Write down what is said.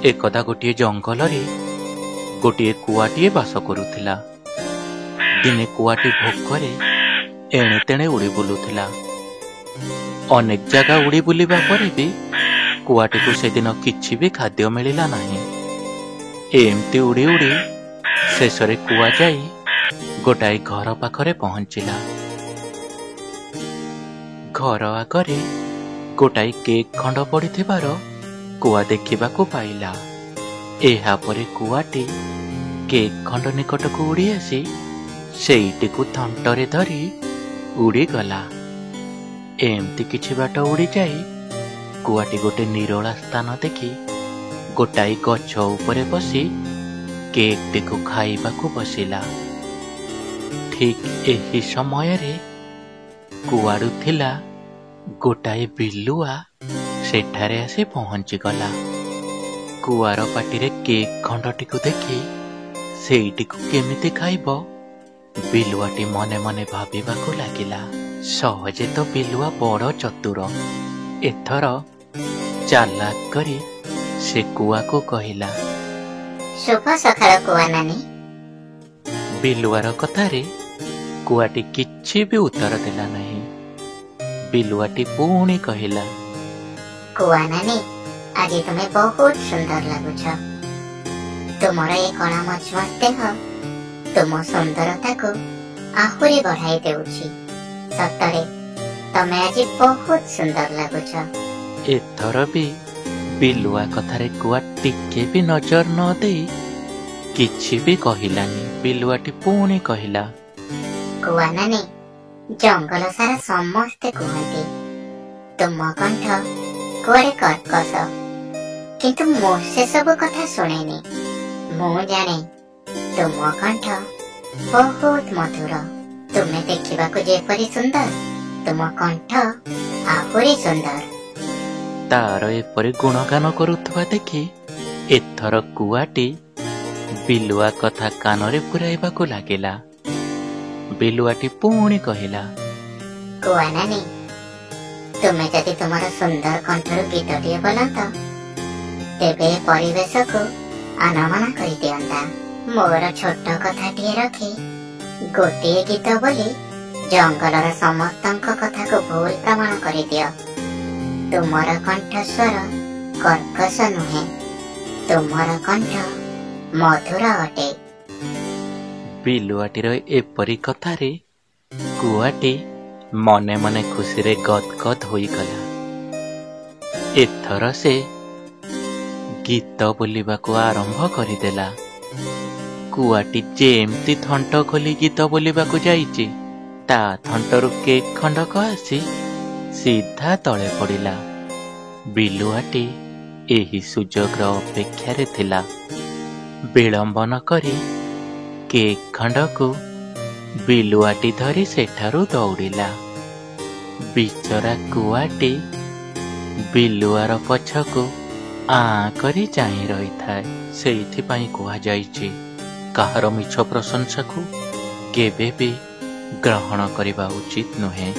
एकदा गोटे जंगल गोटे कुआटीए बास करुथिला। दिने कुआटी भोकरे एणे तेणे उड़ी बुलुथिला। अनेक जगह उड़ी बुलिबा परे भी कुआटी को से दिन किछि भी खाद्य मिलिला नाही। एमती उड़ी उड़ी शेषरे कुआ जाई गोटाए घर पाखरे पहुंचिला। घर आगरे गोटाए केक खंड पड़िथिबार कुआ देखिबाकू पाइला। एहा परे कुआटी केक खंड निकटकू उड़ी आसी सेईटिकू थंटरे धरी उड़ी गला। एमती किछि बाट उड़ी जाई कुआटी गोटे निरोला स्थान देखी गोटाए गछ उपरे बसी केक टिकू खाइबाकू बसिला। ठीक एही समय रे कुआडू थिला गोटाए बिलुआ सेठारे आसी पहुंची गला। कुआर पाटिरे केक खंडटिकू देखी सेईटिकू केमिति खाइबो बिलुआटी मने मने भाबिबाकू लागिला। सहजे तो बिलुआ बड़ चतुर। एथर चालाक करी से कुआ को कहिला, शुभ सकाळ कुआ नानी। बिलुआर कथारे कुआटी किछि भी उत्तर देला नहीं। बिलुआटी पुणी कहिला, कुआ नानी आज तुम्हें बहुत सुंदर लगुछ। तुमर ए कणा मजबूत देह तुम सुंदरता को आहुरी बढ़ाई देउछि। सतरे तमे आज बहुत सुंदर लगुछ। एथर भी बिलुआ कथारे कुआ टिके भी नजर न देई किछि भी कहिलानी। बिलुआटी पुणी कहिला, कुआ नानी जंगल सारा समस्ते कहते तुम कंठ कुआड़े कर्कश, किंतु मो से सब कथा सुनेनी। मु जाने तुम कंठ बहुत मधुर। तुम्हें देखिबाकू जेपरी सुंदर तुम कंठ आहुरी सुंदर। तार एपरी गुणगान करुथबा देखि एथर कुआटी बिलुआ कथा कानरे पुराइबाकू लागिला। बिलुआटी पुणी कहिला, कुआ नानी तुम्हें जदि तुमर सुंदर कंठरू गीतटिए बोलत तेबे परिवेश को आनमना करि दियंता। मोर छोट कथाटिए रखी गोटे गीत बोली जंगलर समस्तंक कथा को भूल प्रमाण करि दियो। तुमर कंठ स्वर कर्कश नुहे, तुमर कंठ मधुर अटे। बिलुआटीर एपरी कथारे कुआटी मने मने खुशी रे गदगद होई गला। एथर से गीत बोलिबाकू आरंभ करिदेला। कुआटी जेमती थंट खोली गीत बोलिबाकू जाइची ता थंटरू केक खंडक आसी सीधा तळे पड़िला। बिलुआटी एही सुजोगर अपेक्षा रे थिला। विलंब न करी केक खंडकू बिलुआटी धरी सेठारू दौड़िला। बिचरा कुआटी बिलुआर पछकू आ करी चाहि रही थाए। सेइथिपाई कुहा जाइछि काहार मिछ प्रशंसा को केबे भी ग्रहण करिबा उचित नुहे।